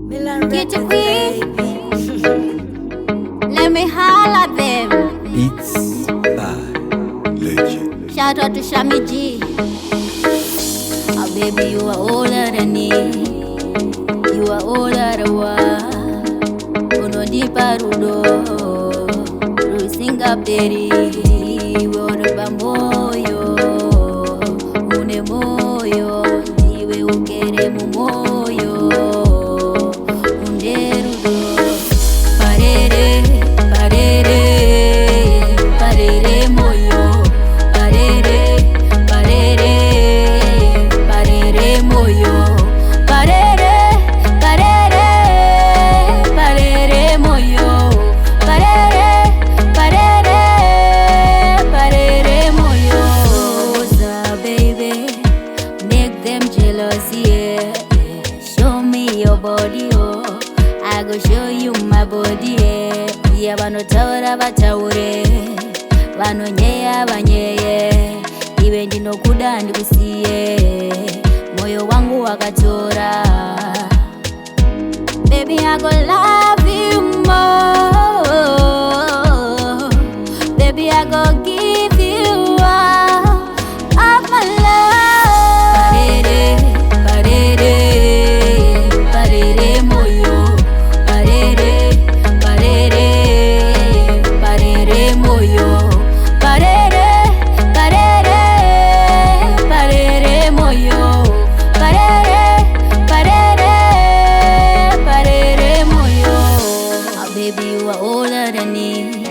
Get your feet. Let me holla at them. Beats by Legend. Shout out to Shami G. Oh baby, you are older than me. You are older than one. Uno di parudo. Rusinga peri. Wora moyo. Une moyo. Diwe ukere mu moyo. Show me your body, oh. I go show you my body, eh. Yeah, bano taura bataure, bano nyeya banyeye. Iwe ndino kuda ndikusiye, moyo wangu wakatora. Baby, I go love you more. Baby, I go give you all of my love. Baby, you are older than me.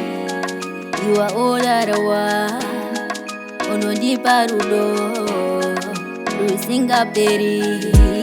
You are older than one. Uno di parudo. Rusinga peri.